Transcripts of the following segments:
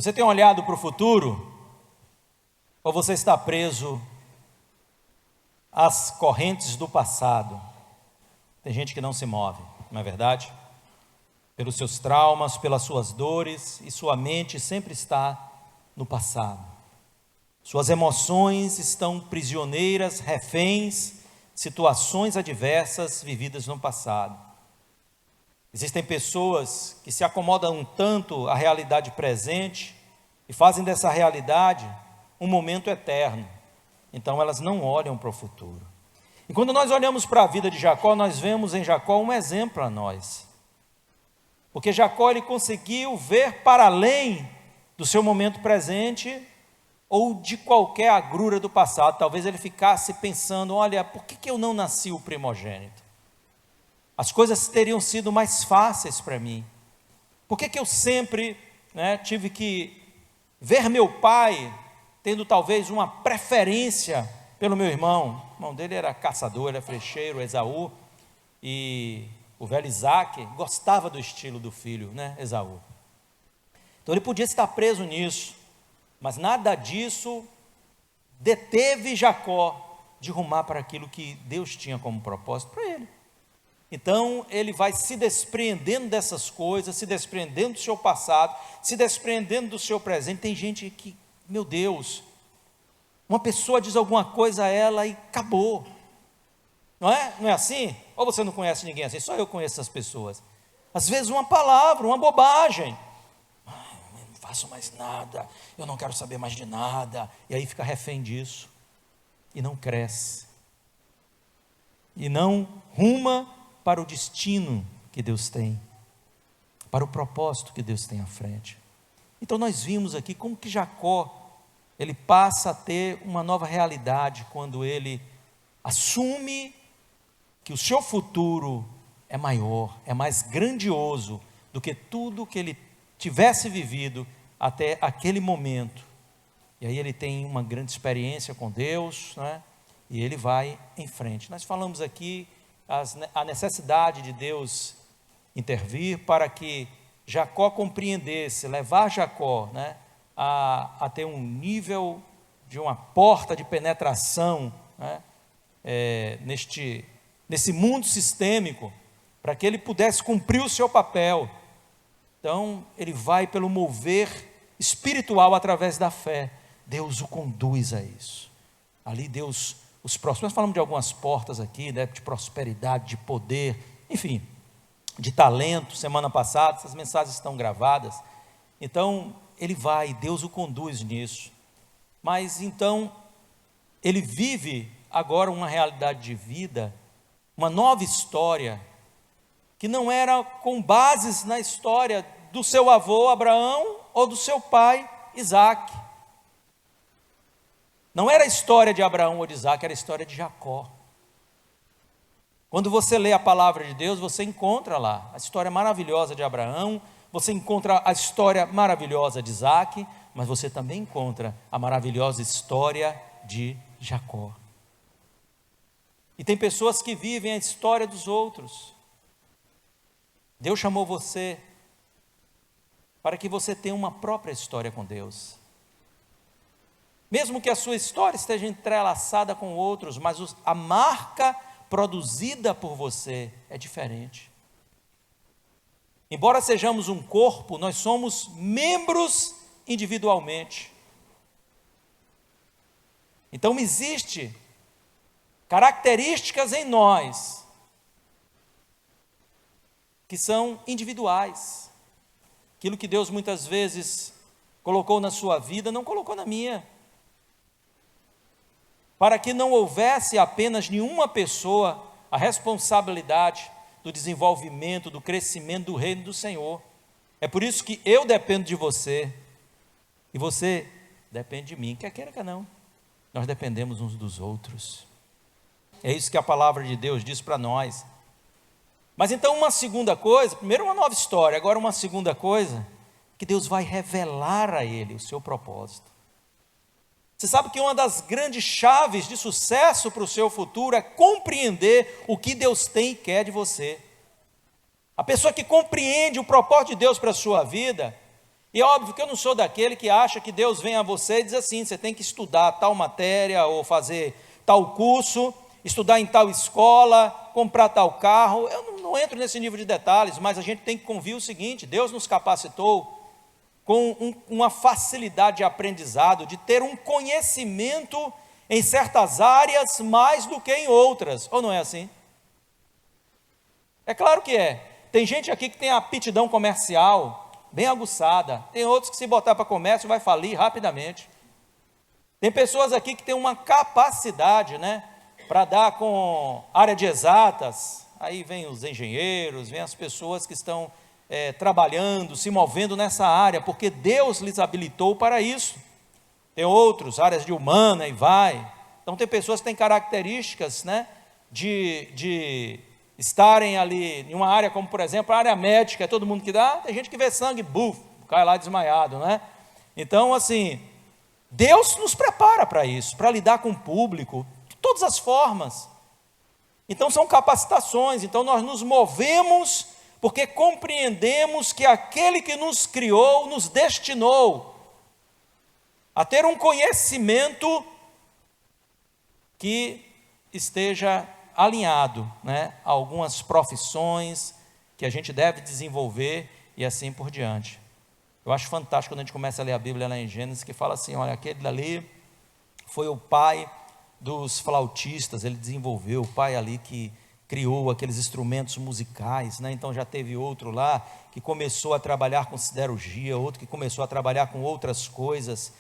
Você tem olhado para o futuro? Ou você está preso às correntes do passado? Tem gente que não se move, não é verdade? Pelos seus traumas, pelas suas dores, e sua mente sempre está no passado. Suas emoções estão prisioneiras, reféns, situações adversas vividas no passado. Existem pessoas que se acomodam tanto à realidade presente e fazem dessa realidade um momento eterno. Então elas não olham para o futuro. E quando nós olhamos para a vida de Jacó, nós vemos em Jacó um exemplo a nós. Porque Jacó, ele conseguiu ver para além do seu momento presente ou de qualquer agrura do passado. Talvez ele ficasse pensando, olha, por que eu não nasci o primogênito? As coisas teriam sido mais fáceis para mim. Por que eu sempre tive que ver meu pai tendo talvez uma preferência pelo meu irmão? O irmão dele era caçador, ele era frecheiro, Esaú, e o velho Isaac gostava do estilo do filho, Esaú. Então ele podia estar preso nisso, mas nada disso deteve Jacó de rumar para aquilo que Deus tinha como propósito para ele. Então ele vai se despreendendo dessas coisas, se despreendendo do seu passado, se despreendendo do seu presente. Tem gente que, meu Deus, uma pessoa diz alguma coisa a ela e acabou. Não é assim? Ou você não conhece ninguém assim? Só eu conheço essas pessoas. Às vezes uma palavra, uma bobagem. Não faço mais nada, eu não quero saber mais de nada. E aí fica refém disso. E não cresce. E não ruma para o destino que Deus tem. Para o propósito que Deus tem à frente. Então nós vimos aqui como que Jacó, ele passa a ter uma nova realidade quando ele assume que o seu futuro é maior, é mais grandioso do que tudo que ele tivesse vivido até aquele momento. E aí ele tem uma grande experiência com Deus, e ele vai em frente. Nós falamos aqui a necessidade de Deus intervir para que Jacó compreendesse, levar Jacó a ter um nível de uma porta de penetração nesse mundo sistêmico, para que ele pudesse cumprir o seu papel. Então ele vai pelo mover espiritual através da fé. Deus o conduz a isso. Ali Deus os próximos. Nós falamos de algumas portas aqui, de prosperidade, de poder, enfim, de talento. Semana passada, essas mensagens estão gravadas. Então ele vai, Deus o conduz nisso. Mas então ele vive agora uma realidade de vida, uma nova história, que não era com bases na história do seu avô Abraão ou do seu pai Isaac. Não era a história de Abraão ou de Isaac, era a história de Jacó. Quando você lê a palavra de Deus, você encontra lá a história maravilhosa de Abraão, você encontra a história maravilhosa de Isaac, mas você também encontra a maravilhosa história de Jacó. E tem pessoas que vivem a história dos outros. Deus chamou você para que você tenha uma própria história com Deus. Mesmo que a sua história esteja entrelaçada com outros, mas a marca produzida por você é diferente. Embora sejamos um corpo, nós somos membros individualmente. Então existe características em nós que são individuais. Aquilo que Deus muitas vezes colocou na sua vida, não colocou na minha. Para que não houvesse apenas nenhuma pessoa a responsabilidade do desenvolvimento, do crescimento do reino do Senhor. É por isso que eu dependo de você, e você depende de mim, quer queira, quer não. Nós dependemos uns dos outros. É isso que a palavra de Deus diz para nós. Mas então uma segunda coisa, primeiro uma nova história, agora uma segunda coisa, que Deus vai revelar a ele o seu propósito. Você sabe que uma das grandes chaves de sucesso para o seu futuro é compreender o que Deus tem e quer de você. A pessoa que compreende o propósito de Deus para a sua vida, E é óbvio que eu não sou daquele que acha que Deus vem a você e diz assim: você tem que estudar tal matéria, ou fazer tal curso, estudar em tal escola, comprar tal carro. Eu não entro nesse nível de detalhes, mas a gente tem que convir o seguinte: Deus nos capacitou com uma facilidade de aprendizado, de ter um conhecimento em certas áreas mais do que em outras, ou não é assim? É claro que é. Tem gente aqui que tem a aptidão comercial bem aguçada, tem outros que se botar para comércio vai falir rapidamente. Tem pessoas aqui que têm uma capacidade, né, para dar com área de exatas, aí vem os engenheiros, vem as pessoas que estão trabalhando, se movendo nessa área, porque Deus lhes habilitou para isso. Tem outros, áreas de humana e vai. Então tem pessoas que têm características, né, de estarem ali em uma área como, por exemplo, a área médica, é todo mundo que dá, tem gente que vê sangue, buf, cai lá desmaiado, né? Então, assim, Deus nos prepara para isso, para lidar com o público, de todas as formas. Então são capacitações, então nós nos movemos porque compreendemos que aquele que nos criou, nos destinou a ter um conhecimento que esteja alinhado, né, a algumas profissões que a gente deve desenvolver e assim por diante. Eu acho fantástico quando a gente começa a ler a Bíblia lá em Gênesis, que fala assim: olha, aquele dali foi o pai dos flautistas, ele desenvolveu, o pai ali que criou aqueles instrumentos musicais, né? Então já teve outro lá que começou a trabalhar com siderurgia, outro que começou a trabalhar com outras coisas.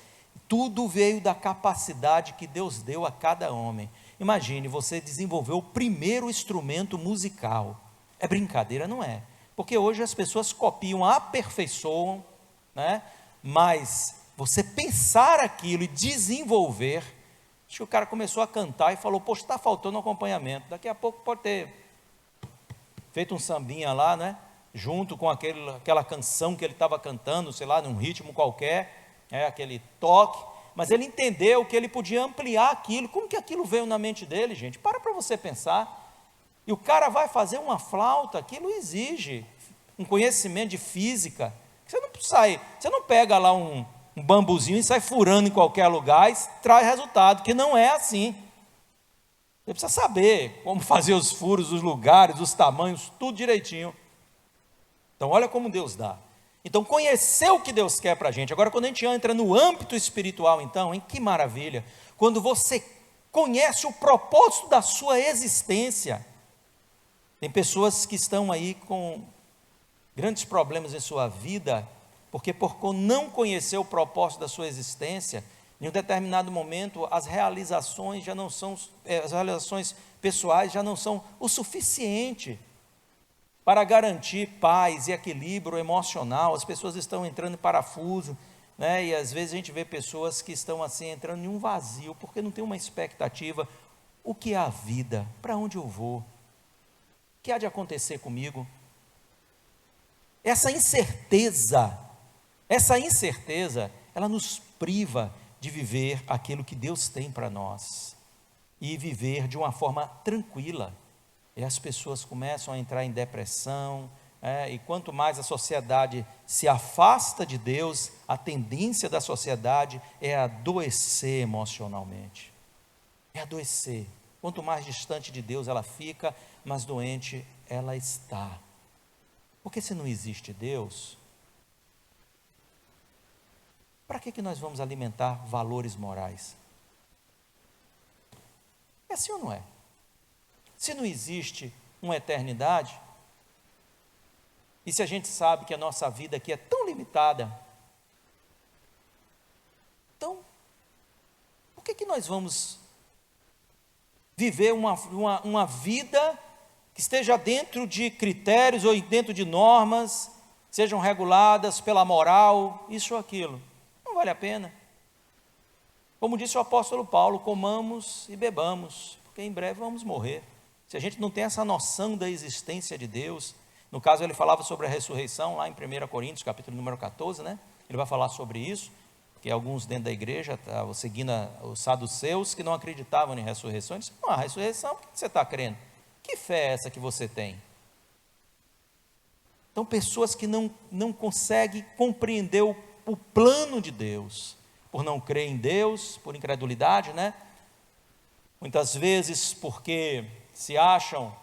Tudo veio da capacidade que Deus deu a cada homem. Imagine, você desenvolveu o primeiro instrumento musical. É brincadeira? Não é. Porque hoje as pessoas copiam, aperfeiçoam, né? Mas você pensar aquilo e desenvolver. Acho que o cara começou a cantar e falou: poxa, está faltando um acompanhamento. Daqui a pouco pode ter feito um sambinha lá, né? Junto com aquela canção que ele estava cantando, sei lá, num ritmo qualquer, aquele toque. Mas ele entendeu que ele podia ampliar aquilo. Como que aquilo veio na mente dele, gente? Para você pensar. E o cara vai fazer uma flauta, aquilo exige um conhecimento de física. Você não pega lá um bambuzinho e sai furando em qualquer lugar e traz resultado, que não é assim. Você precisa saber como fazer os furos, os lugares, os tamanhos, tudo direitinho. Então olha como Deus dá. Então conhecer o que Deus quer para a gente. Agora quando a gente entra no âmbito espiritual, então, hein, que maravilha, quando você conhece o propósito da sua existência. Tem pessoas que estão aí com grandes problemas em sua vida, porque por não conhecer o propósito da sua existência, em um determinado momento as realizações já não são, as realizações pessoais já não são o suficiente para garantir paz e equilíbrio emocional. As pessoas estão entrando em parafuso, né? E às vezes a gente vê pessoas que estão assim entrando em um vazio, porque não tem uma expectativa. O que é a vida? Para onde eu vou? O que há de acontecer comigo? Essa incerteza, ela nos priva de viver aquilo que Deus tem para nós, e viver de uma forma tranquila. E as pessoas começam a entrar em depressão, e quanto mais a sociedade se afasta de Deus, a tendência da sociedade é adoecer emocionalmente, é adoecer. Quanto mais distante de Deus ela fica, mais doente ela está. Porque se não existe Deus, para que nós vamos alimentar valores morais? É assim ou não é? Se não existe uma eternidade, e se a gente sabe que a nossa vida aqui é tão limitada, então, por que nós vamos viver uma vida que esteja dentro de critérios ou dentro de normas, sejam reguladas pela moral, isso ou aquilo? Não vale a pena. Como disse o apóstolo Paulo, comamos e bebamos, porque em breve vamos morrer. Se a gente não tem essa noção da existência de Deus, no caso ele falava sobre a ressurreição, lá em 1 Coríntios, capítulo número 14, né? Ele vai falar sobre isso, porque alguns dentro da igreja estavam seguindo os saduceus que não acreditavam em ressurreição. Ele disse: não há ressurreição, por que você está crendo? Que fé é essa que você tem? Então, pessoas que não conseguem compreender o plano de Deus, por não crer em Deus, por incredulidade, né? Muitas vezes porque se acham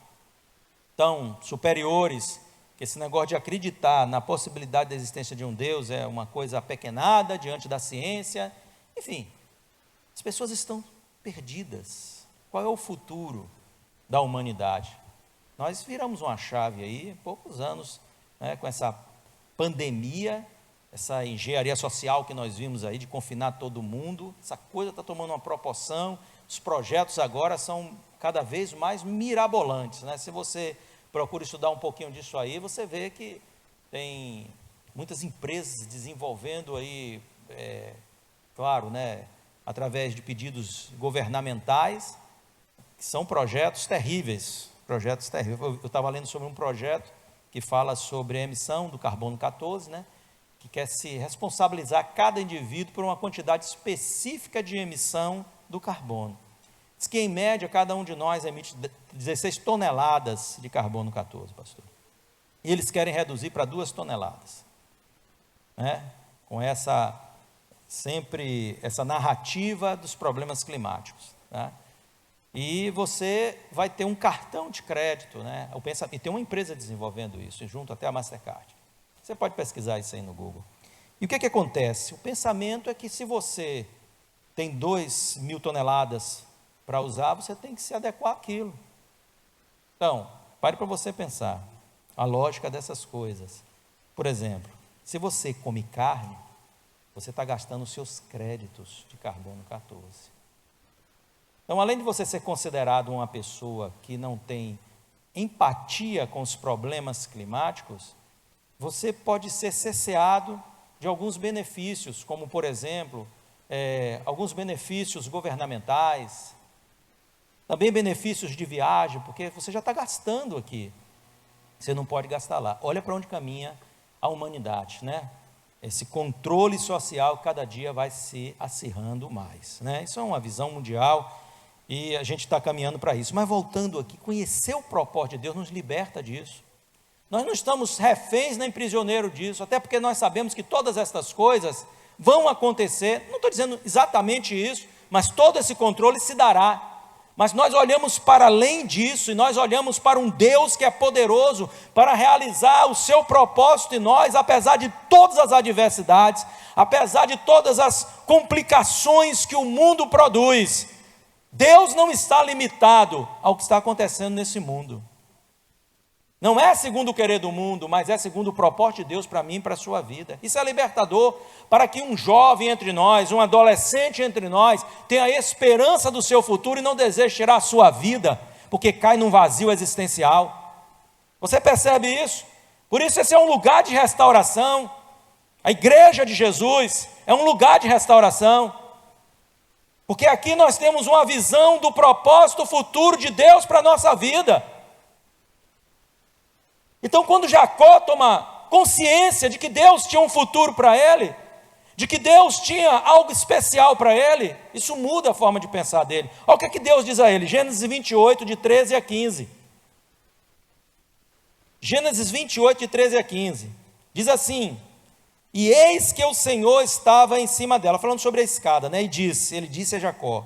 tão superiores, que esse negócio de acreditar na possibilidade da existência de um Deus é uma coisa apequenada diante da ciência. Enfim, as pessoas estão perdidas. Qual é o futuro da humanidade? Nós viramos uma chave aí, em poucos anos, né, com essa pandemia, essa engenharia social que nós vimos aí, de confinar todo mundo. Essa coisa está tomando uma proporção. Os projetos agora são cada vez mais mirabolantes, né? Se você procura estudar um pouquinho disso aí, você vê que tem muitas empresas desenvolvendo aí, claro, né, através de pedidos governamentais, que são projetos terríveis. Eu estava lendo sobre um projeto que fala sobre a emissão do carbono 14, né, que quer se responsabilizar cada indivíduo por uma quantidade específica de emissão do carbono. Diz que, em média, cada um de nós emite 16 toneladas de carbono 14, pastor. E eles querem reduzir para 2 toneladas. Né? Com essa narrativa dos problemas climáticos. Né? E você vai ter um cartão de crédito, né? E tem uma empresa desenvolvendo isso, junto até a Mastercard. Você pode pesquisar isso aí no Google. E o que acontece? O pensamento é que se você tem 2.000 toneladas para usar, você tem que se adequar àquilo. Então, pare para você pensar a lógica dessas coisas. Por exemplo, se você come carne, você está gastando os seus créditos de carbono 14. Então, além de você ser considerado uma pessoa que não tem empatia com os problemas climáticos, você pode ser cesseado de alguns benefícios, como, por exemplo, alguns benefícios governamentais, também benefícios de viagem, porque você já está gastando aqui, você não pode gastar lá. Olha para onde caminha a humanidade, né? Esse controle social cada dia vai se acirrando mais, né? Isso é uma visão mundial e a gente está caminhando para isso. Mas voltando aqui, conhecer o propósito de Deus nos liberta disso. Nós não estamos reféns nem prisioneiros disso, até porque nós sabemos que todas estas coisas vão acontecer. Não estou dizendo exatamente isso, mas todo esse controle se dará. Mas nós olhamos para além disso, e nós olhamos para um Deus que é poderoso para realizar o seu propósito em nós, apesar de todas as adversidades, apesar de todas as complicações que o mundo produz. Deus não está limitado ao que está acontecendo nesse mundo. Não é segundo o querer do mundo, mas é segundo o propósito de Deus para mim e para a sua vida. Isso é libertador para que um jovem entre nós, um adolescente entre nós, tenha a esperança do seu futuro e não deseje tirar a sua vida, porque cai num vazio existencial. Você percebe isso? Por isso esse é um lugar de restauração. A igreja de Jesus é um lugar de restauração. Porque aqui nós temos uma visão do propósito futuro de Deus para a nossa vida. Então, quando Jacó toma consciência de que Deus tinha um futuro para ele, de que Deus tinha algo especial para ele, isso muda a forma de pensar dele. Olha o que Deus diz a ele, Gênesis 28, de 13 a 15. Gênesis 28, de 13 a 15. Diz assim: e eis que o Senhor estava em cima dela, falando sobre a escada, né? Ele disse a Jacó,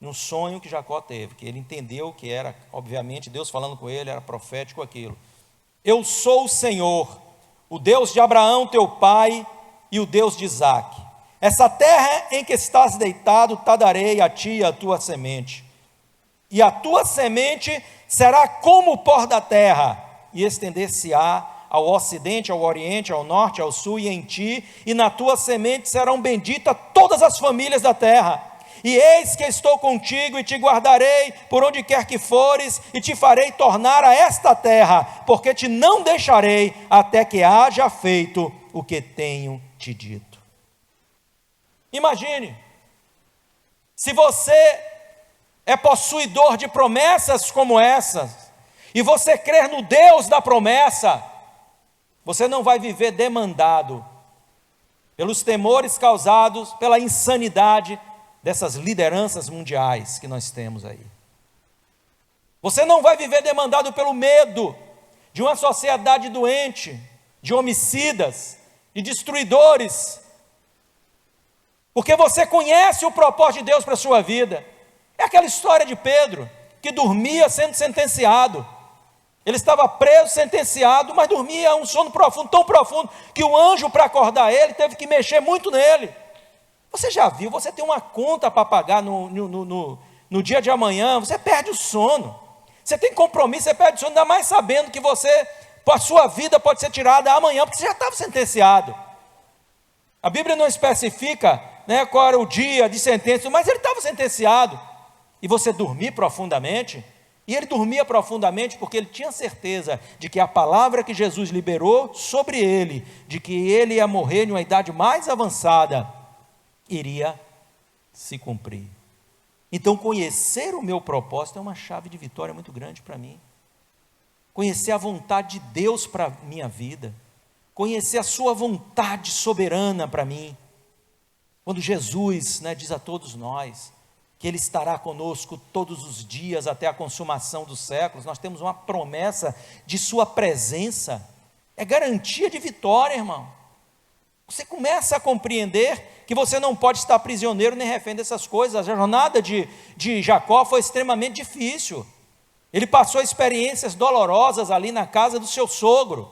no sonho que Jacó teve, que ele entendeu que era, obviamente, Deus falando com ele, era profético aquilo. Eu sou o Senhor, o Deus de Abraão teu pai e o Deus de Isaque. Essa terra em que estás deitado, te darei a ti e a tua semente. E a tua semente será como o pó da terra, e estender-se-á ao ocidente, ao oriente, ao norte, ao sul, e em ti, e na tua semente serão benditas todas as famílias da terra. E eis que estou contigo e te guardarei por onde quer que fores, e te farei tornar a esta terra, porque te não deixarei até que haja feito o que tenho te dito. Imagine, se você é possuidor de promessas como essas, e você crer no Deus da promessa, você não vai viver demandado pelos temores causados pela insanidade dessas lideranças mundiais que nós temos aí. Você não vai viver demandado pelo medo de uma sociedade doente, de homicidas, de destruidores, porque você conhece o propósito de Deus para a sua vida. É aquela história de Pedro, que dormia sendo sentenciado. Ele estava preso, sentenciado, mas dormia um sono profundo, tão profundo, que o anjo, para acordar ele, teve que mexer muito nele. Você já viu, você tem uma conta para pagar no dia de amanhã, você perde o sono. Você tem compromisso, você perde o sono, ainda mais sabendo que a sua vida pode ser tirada amanhã, porque você já estava sentenciado. A Bíblia não especifica, né, qual era o dia de sentença, mas ele estava sentenciado. E você dormir profundamente, e ele dormia profundamente porque ele tinha certeza de que a palavra que Jesus liberou sobre ele, de que ele ia morrer em uma idade mais avançada, iria se cumprir. Então, conhecer o meu propósito é uma chave de vitória muito grande para mim. Conhecer a vontade de Deus para a minha vida, conhecer a sua vontade soberana para mim. Quando Jesus, né, diz a todos nós que Ele estará conosco todos os dias até a consumação dos séculos, nós temos uma promessa de sua presença, é garantia de vitória, irmão. Você começa a compreender que você não pode estar prisioneiro nem refém dessas coisas. A jornada de Jacó foi extremamente difícil. Ele passou experiências dolorosas ali na casa do seu sogro,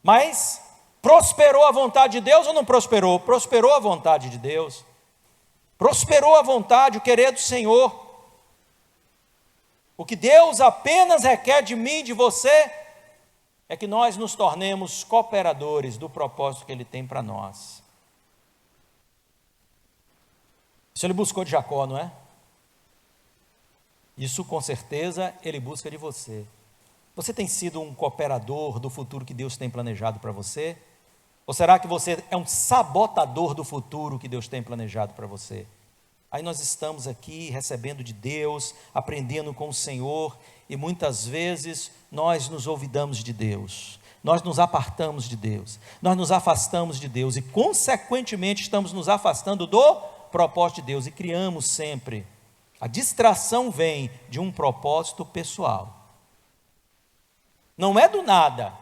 mas prosperou a vontade de Deus ou não prosperou? Prosperou a vontade de Deus, prosperou a vontade, o querer do Senhor. O que Deus apenas requer de mim, de você, é que nós nos tornemos cooperadores do propósito que Ele tem para nós. Isso Ele buscou de Jacó, não é? Isso com certeza Ele busca de você. Você tem sido um cooperador do futuro que Deus tem planejado para você? Ou será que você é um sabotador do futuro que Deus tem planejado para você? Aí nós estamos aqui recebendo de Deus, aprendendo com o Senhor, e muitas vezes nós nos olvidamos de Deus, nós nos apartamos de Deus, nós nos afastamos de Deus, e consequentemente estamos nos afastando do propósito de Deus, e criamos sempre. A distração vem de um propósito pessoal. Não é do nada.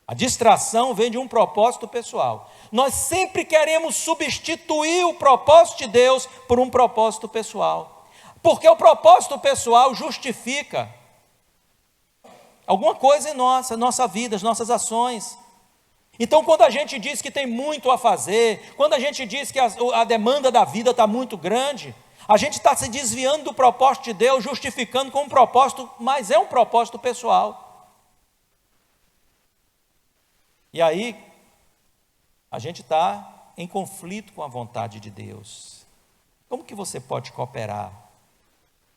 A distração vem de um propósito pessoal. Nós sempre queremos substituir o propósito de Deus por um propósito pessoal. Porque o propósito pessoal justifica alguma coisa em nossa vida, as nossas ações. Então, quando a gente diz que tem muito a fazer, quando a gente diz que a demanda da vida está muito grande, a gente está se desviando do propósito de Deus, justificando com um propósito, mas é um propósito pessoal. E aí, a gente está em conflito com a vontade de Deus. Como que você pode cooperar?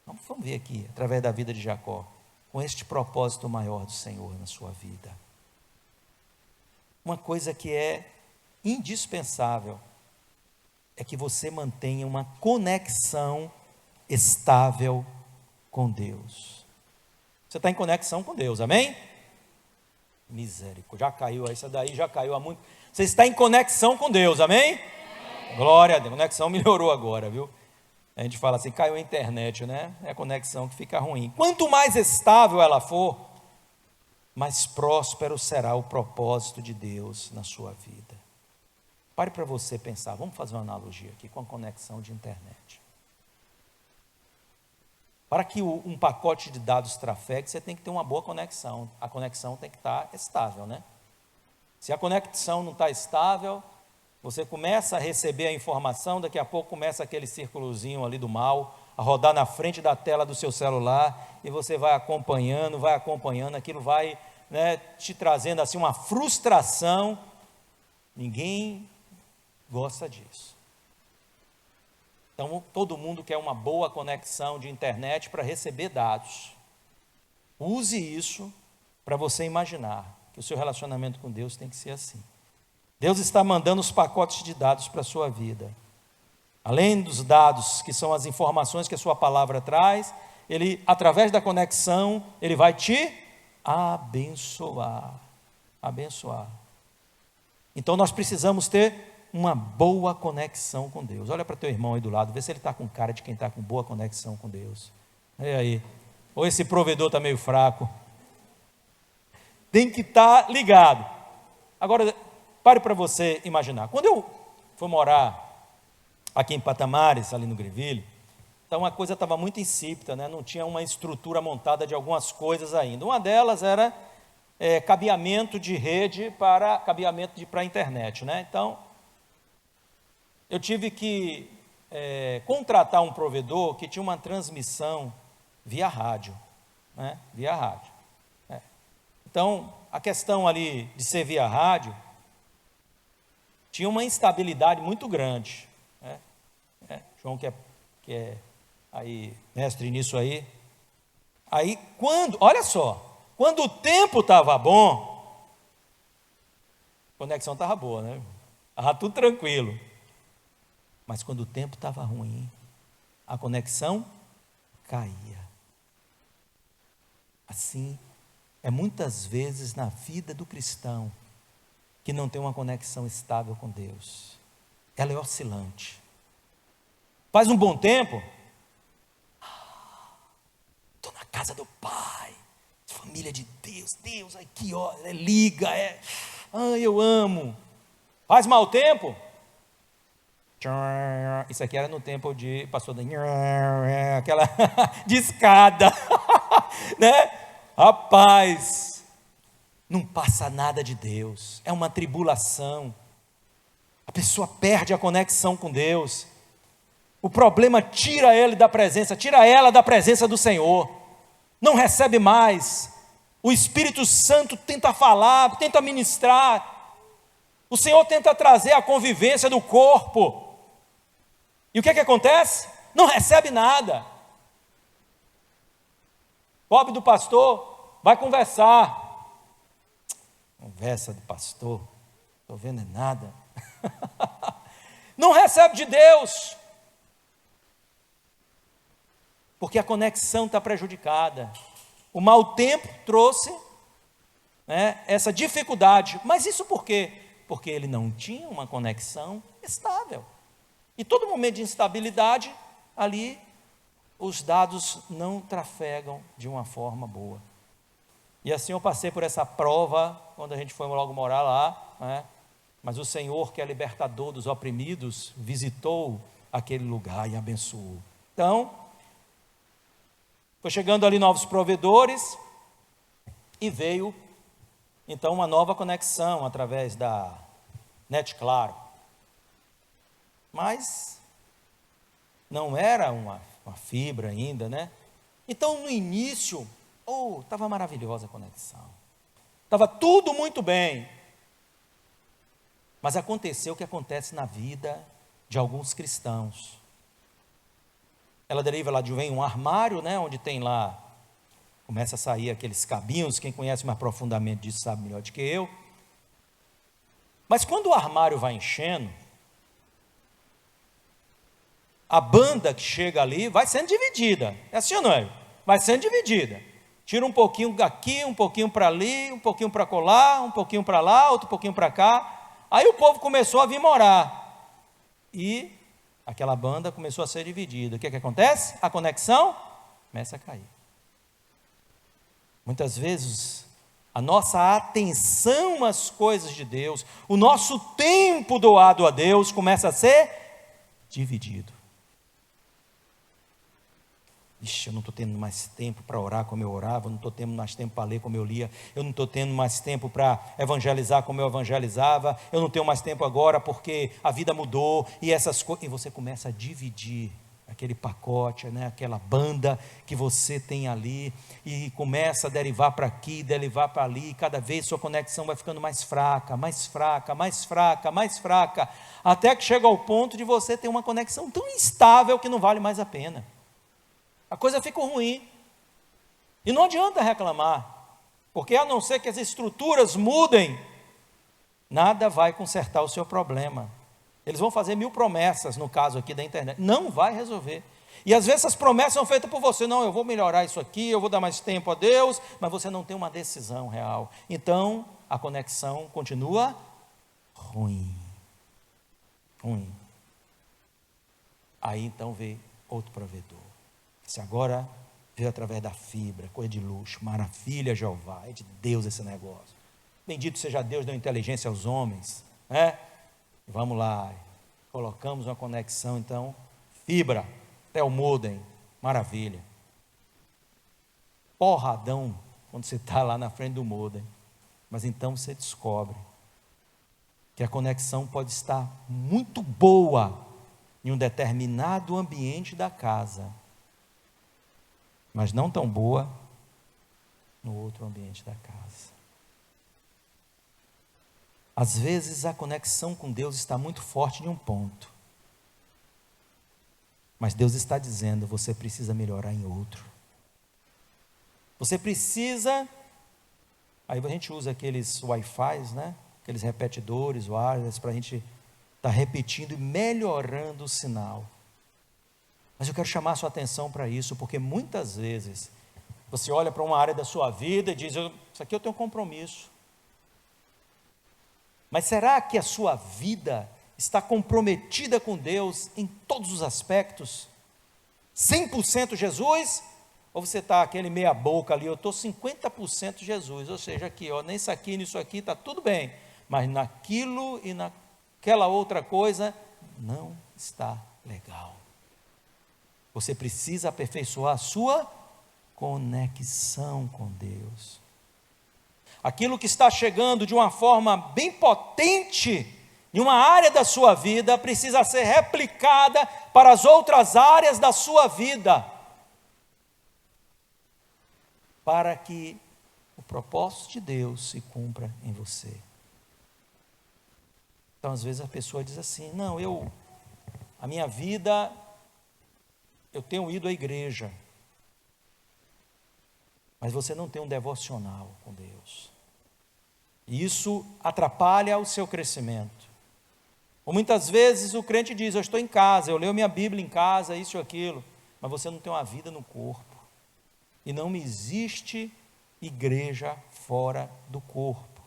Vamos ver aqui, através da vida de Jacó, com este propósito maior do Senhor na sua vida. Uma coisa que é indispensável é que você mantenha uma conexão estável com Deus. Você está em conexão com Deus, amém? Misericórdia, já caiu, essa daí já caiu há muito. Você está em conexão com Deus, amém? Amém. Glória a Deus, a conexão melhorou agora, viu? A gente fala assim, caiu a internet, né? É a conexão que fica ruim. Quanto mais estável ela for, mais próspero será o propósito de Deus na sua vida. Pare para você pensar, vamos fazer uma analogia aqui com a conexão de internet. Para que um pacote de dados trafegue, você tem que ter uma boa conexão. A conexão tem que estar estável, né? Se a conexão não está estável, você começa a receber a informação, daqui a pouco começa aquele círculozinho ali do mal, a rodar na frente da tela do seu celular, e você vai acompanhando, aquilo vai, né, te trazendo assim uma frustração. Ninguém gosta disso. Então, todo mundo quer uma boa conexão de internet para receber dados. Use isso para você imaginar que o seu relacionamento com Deus tem que ser assim. Deus está mandando os pacotes de dados para a sua vida. Além dos dados, que são as informações que a sua palavra traz, Ele, através da conexão, Ele vai te abençoar. Abençoar. Então, nós precisamos ter uma boa conexão com Deus. Olha para teu irmão aí do lado, vê se ele está com cara de quem está com boa conexão com Deus. E aí? Ou esse provedor está meio fraco. tem que estar ligado. Agora, pare para você imaginar. Quando eu fui morar aqui em Patamares, ali no Greville, então a coisa estava muito insípida, né? Não tinha uma estrutura montada de algumas coisas ainda. Uma delas era cabeamento de rede para cabeamento para a internet, né? Então, eu tive que contratar um provedor que tinha uma transmissão via rádio, né? Via rádio. Então, a questão ali de ser via rádio tinha uma instabilidade muito grande, né? João que é aí mestre nisso aí. Aí olha só, quando o tempo estava bom, a conexão estava boa, né? Estava tudo tranquilo. Mas quando o tempo estava ruim, a conexão caía. Assim é muitas vezes na vida do cristão que não tem uma conexão estável com Deus. Ela é oscilante. Faz um bom tempo, estou na casa do Pai, família de Deus aqui, ó, liga, eu amo. Faz mau tempo, isso aqui era no tempo de pastor Daniel, aquela de escada, né? Rapaz, não passa nada de Deus, é uma tribulação, a pessoa perde a conexão com Deus, o problema tira ela da presença do Senhor, não recebe mais, o Espírito Santo tenta falar, tenta ministrar, o Senhor tenta trazer a convivência do corpo, e o que acontece? Não recebe nada. Pobre do pastor, vai conversar. Conversa do pastor, estou vendo nada. Não recebe de Deus, porque a conexão está prejudicada. O mau tempo trouxe, né, essa dificuldade. Mas isso por quê? Porque ele não tinha uma conexão estável. E todo momento de instabilidade, ali os dados não trafegam de uma forma boa. E assim eu passei por essa prova, quando a gente foi logo morar lá, né? Mas o Senhor, que é libertador dos oprimidos, visitou aquele lugar e abençoou. Então, foi chegando ali novos provedores, e veio, então, uma nova conexão, através da Net Claro. Mas, não era uma fibra ainda, né? Então, no início, estava maravilhosa a conexão. Estava tudo muito bem. Mas aconteceu o que acontece na vida de alguns cristãos. Ela deriva lá de vem um armário, né? Onde tem lá, começa a sair aqueles cabinhos, quem conhece mais profundamente disso sabe melhor do que eu. Mas quando o armário vai enchendo, a banda que chega ali vai sendo dividida. É assim ou não é? Vai sendo dividida. Tira um pouquinho daqui, um pouquinho para ali, um pouquinho para colar, um pouquinho para lá, outro pouquinho para cá. Aí o povo começou a vir morar. E aquela banda começou a ser dividida. O que acontece? A conexão começa a cair. Muitas vezes, a nossa atenção às coisas de Deus, o nosso tempo doado a Deus começa a ser dividido. Ixi, eu não estou tendo mais tempo para orar como eu orava, eu não estou tendo mais tempo para ler como eu lia, eu não estou tendo mais tempo para evangelizar como eu evangelizava, eu não tenho mais tempo agora porque a vida mudou e essas coisas. E você começa a dividir aquele pacote, né, aquela banda que você tem ali, e começa a derivar para aqui, derivar para ali, e cada vez sua conexão vai ficando mais fraca, mais fraca, mais fraca, mais fraca, até que chega ao ponto de você ter uma conexão tão instável que não vale mais a pena. A coisa fica ruim, e não adianta reclamar, porque a não ser que as estruturas mudem, nada vai consertar o seu problema. Eles vão fazer 1000 promessas, no caso aqui da internet, não vai resolver, e às vezes as promessas são feitas por você, não, eu vou melhorar isso aqui, eu vou dar mais tempo a Deus, mas você não tem uma decisão real, então a conexão continua ruim, aí então veio outro provedor. Se agora veio através da fibra, coisa de luxo, maravilha, Jeová, é de Deus esse negócio. Bendito seja Deus, deu inteligência aos homens, né? Vamos lá, colocamos uma conexão, então, fibra, até o modem, maravilha. Porradão, quando você está lá na frente do modem, mas então você descobre que a conexão pode estar muito boa em um determinado ambiente da casa, mas não tão boa no outro ambiente da casa. Às vezes a conexão com Deus está muito forte em um ponto, mas Deus está dizendo, você precisa melhorar em outro. Você precisa, aí a gente usa aqueles Wi-Fi, né? Aqueles repetidores, wireless, para a gente estar repetindo e melhorando o sinal. Mas eu quero chamar a sua atenção para isso, porque muitas vezes você olha para uma área da sua vida e diz, isso aqui eu tenho um compromisso. Mas será que a sua vida está comprometida com Deus em todos os aspectos? 100% Jesus? Ou você está aquele meia boca ali, eu estou 50% Jesus, ou seja, aqui, nisso aqui está tudo bem, mas naquilo e naquela outra coisa, não está legal. Você precisa aperfeiçoar a sua conexão com Deus. Aquilo que está chegando de uma forma bem potente em uma área da sua vida, precisa ser replicada para as outras áreas da sua vida, para que o propósito de Deus se cumpra em você. Então, às vezes a pessoa diz assim, não, a minha vida, eu tenho ido à igreja, mas você não tem um devocional com Deus. E isso atrapalha o seu crescimento. Ou muitas vezes o crente diz, eu estou em casa, eu leio minha Bíblia em casa, isso e aquilo, mas você não tem uma vida no corpo. E não existe igreja fora do corpo.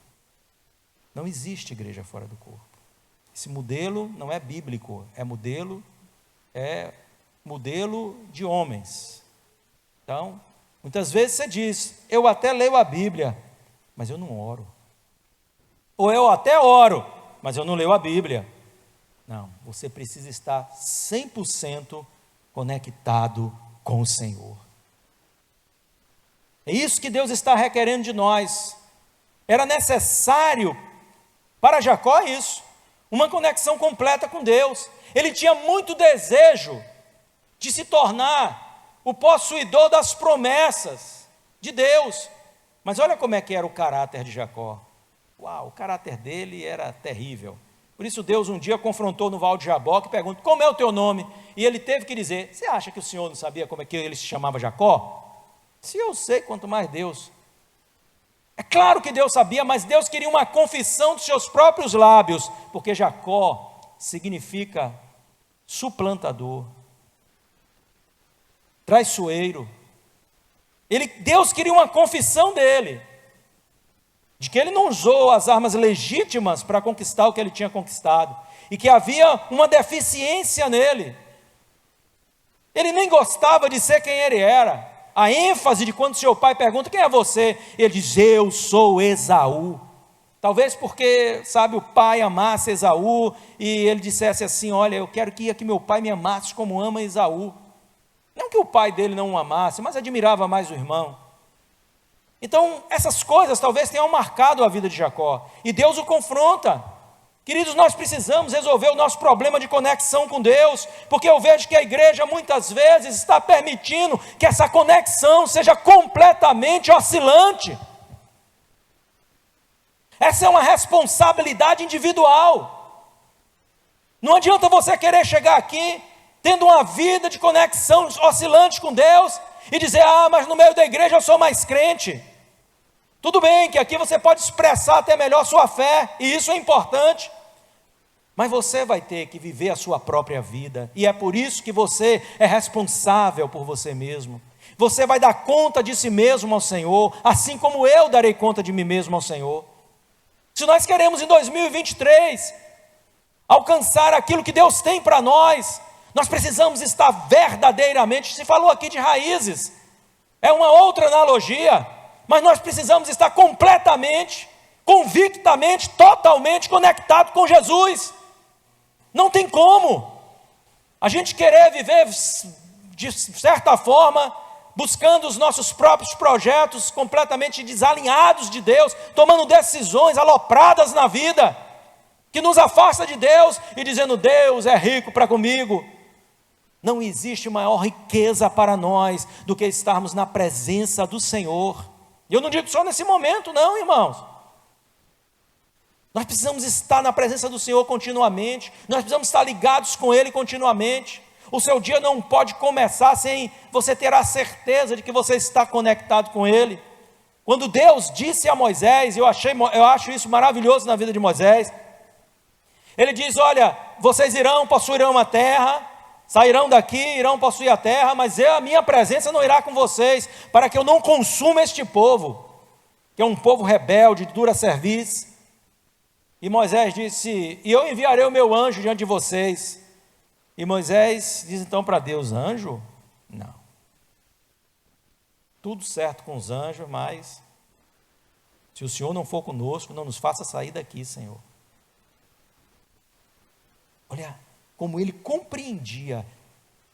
Não existe igreja fora do corpo. Esse modelo não é bíblico, é modelo de homens. Então, muitas vezes você diz, eu até leio a Bíblia, mas eu não oro. Ou eu até oro, mas eu não leio a Bíblia. Não, você precisa estar 100% conectado com o Senhor. É isso que Deus está requerendo de nós. Era necessário para Jacó isso, uma conexão completa com Deus. Ele tinha muito desejo de se tornar o possuidor das promessas de Deus. Mas olha como é que era o caráter de Jacó. Uau, o caráter dele era terrível. Por isso Deus um dia confrontou no Val de Jaboque e perguntou, como é o teu nome? E ele teve que dizer, você acha que o Senhor não sabia como é que ele se chamava Jacó? Se eu sei, quanto mais Deus. É claro que Deus sabia, mas Deus queria uma confissão dos seus próprios lábios, porque Jacó significa suplantador, traiçoeiro. Deus queria uma confissão dele, de que ele não usou as armas legítimas para conquistar o que ele tinha conquistado, e que havia uma deficiência nele. Ele nem gostava de ser quem ele era. A ênfase de quando seu pai pergunta, quem é você? Ele diz, eu sou Esaú. Talvez porque, sabe, o pai amasse Esaú, e ele dissesse assim, olha, eu quero que meu pai me amasse como ama Esaú. Não que o pai dele não o amasse, mas admirava mais o irmão. Então, essas coisas talvez tenham marcado a vida de Jacó, e Deus o confronta. Queridos, nós precisamos resolver o nosso problema de conexão com Deus, porque eu vejo que a igreja muitas vezes está permitindo que essa conexão seja completamente oscilante. Essa é uma responsabilidade individual. Não adianta você querer chegar aqui, tendo uma vida de conexão oscilante com Deus, e dizer, mas no meio da igreja eu sou mais crente. Tudo bem que aqui você pode expressar até melhor sua fé, e isso é importante, mas você vai ter que viver a sua própria vida, e é por isso que você é responsável por você mesmo. Você vai dar conta de si mesmo ao Senhor, assim como eu darei conta de mim mesmo ao Senhor. Se nós queremos em 2023 alcançar aquilo que Deus tem para nós, nós precisamos estar verdadeiramente, se falou aqui de raízes, É uma outra analogia, mas nós precisamos estar completamente, convictamente, totalmente conectado com Jesus. Não tem como a gente querer viver de certa forma, buscando os nossos próprios projetos, completamente desalinhados de Deus, tomando decisões alopradas na vida, que nos afasta de Deus, e dizendo: Deus é rico para comigo. Não existe maior riqueza para nós do que estarmos na presença do Senhor. E eu não digo só nesse momento não, irmãos. Nós precisamos estar na presença do Senhor continuamente, nós precisamos estar ligados com Ele continuamente. O seu dia não pode começar sem você ter a certeza de que você está conectado com Ele. Quando Deus disse a Moisés, eu acho isso maravilhoso na vida de Moisés, Ele diz: olha, vocês possuirão a terra, sairão daqui, irão possuir a terra, mas a minha presença não irá com vocês, para que eu não consuma este povo, que é um povo rebelde, de dura cerviz. E Moisés disse: e eu enviarei o meu anjo diante de vocês. E Moisés diz então para Deus: anjo? Não. Tudo certo com os anjos, mas se o Senhor não for conosco, não nos faça sair daqui, Senhor. Olha como ele compreendia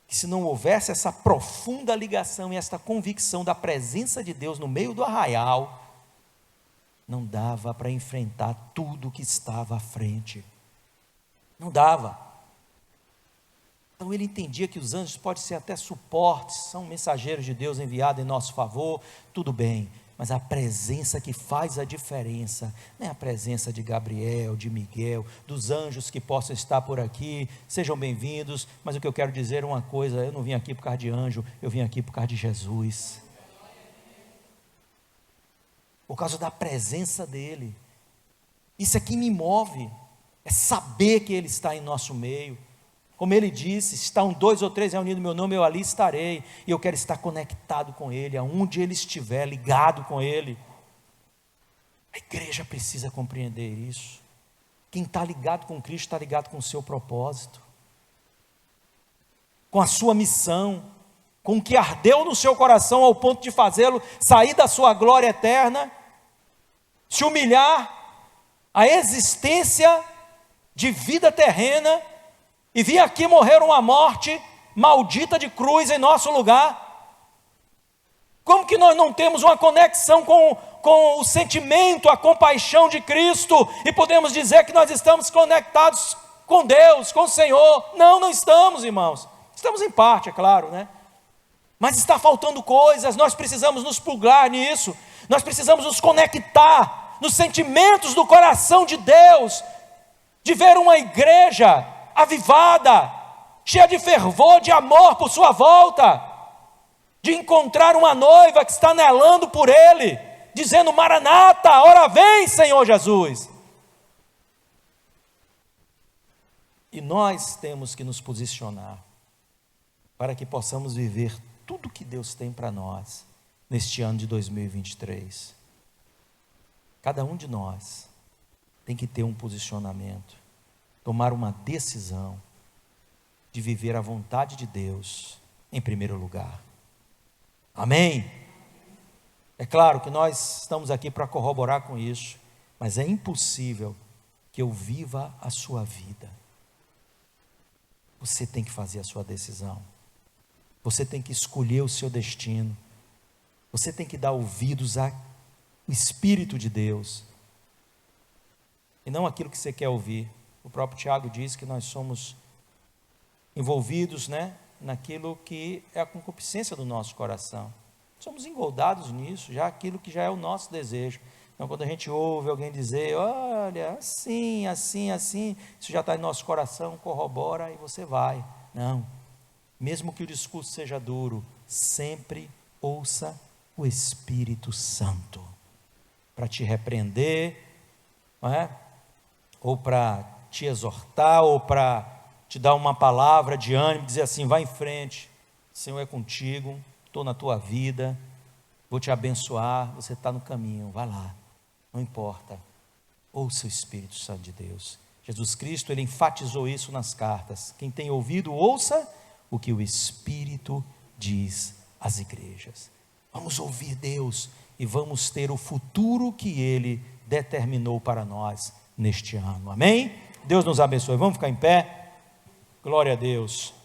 que se não houvesse essa profunda ligação e esta convicção da presença de Deus no meio do arraial, não dava para enfrentar tudo que estava à frente. Não dava. Então ele entendia que os anjos podem ser até suportes, são mensageiros de Deus enviados em nosso favor, tudo bem, mas a presença que faz a diferença, não é a presença de Gabriel, de Miguel, dos anjos que possam estar por aqui, sejam bem-vindos, mas o que eu quero dizer é uma coisa: eu não vim aqui por causa de anjo, eu vim aqui por causa de Jesus, por causa da presença dEle. Isso é que me move, é saber que Ele está em nosso meio. Como Ele disse: estão 2 ou 3 reunidos no meu nome, eu ali estarei. E eu quero estar conectado com Ele, aonde Ele estiver, ligado com Ele. A igreja precisa compreender isso. Quem está ligado com Cristo está ligado com o seu propósito, com a sua missão, com o que ardeu no seu coração ao ponto de fazê-lo sair da sua glória eterna, se humilhar à existência de vida terrena e vir aqui morrer uma morte maldita de cruz em nosso lugar. Como que nós não temos uma conexão com o sentimento, a compaixão de Cristo, e podemos dizer que nós estamos conectados com Deus, com o Senhor? Não, não estamos, irmãos. Estamos em parte, é claro, né? Mas está faltando coisas, nós precisamos nos plugar nisso, nós precisamos nos conectar nos sentimentos do coração de Deus, de ver uma igreja avivada, cheia de fervor, de amor por sua volta, de encontrar uma noiva que está anelando por Ele, dizendo: Maranata, ora vem, Senhor Jesus. E nós temos que nos posicionar para que possamos viver tudo que Deus tem para nós neste ano de 2023. Cada um de nós tem que ter um posicionamento, tomar uma decisão de viver a vontade de Deus em primeiro lugar. Amém? É claro que nós estamos aqui para corroborar com isso, mas é impossível que eu viva a sua vida. Você tem que fazer a sua decisão, você tem que escolher o seu destino, você tem que dar ouvidos ao Espírito de Deus, e não aquilo que você quer ouvir. O próprio Tiago diz que nós somos envolvidos, naquilo que é a concupiscência do nosso coração. Somos engoldados nisso, já aquilo que já é o nosso desejo. Então, quando a gente ouve alguém dizer: olha, assim, assim, assim, isso já está em nosso coração, corrobora e você vai. Não, mesmo que o discurso seja duro, sempre ouça o Espírito Santo, para te repreender, não é? Ou para te exortar, ou para te dar uma palavra de ânimo, dizer assim: vai em frente, o Senhor é contigo, estou na tua vida, vou te abençoar, você está no caminho, vai lá, não importa. Ouça o Espírito Santo de Deus. Jesus Cristo, Ele enfatizou isso nas cartas: quem tem ouvido, ouça o que o Espírito diz às igrejas. Vamos ouvir Deus e vamos ter o futuro que Ele determinou para nós neste ano. Amém? Deus nos abençoe. Vamos ficar em pé? Glória a Deus.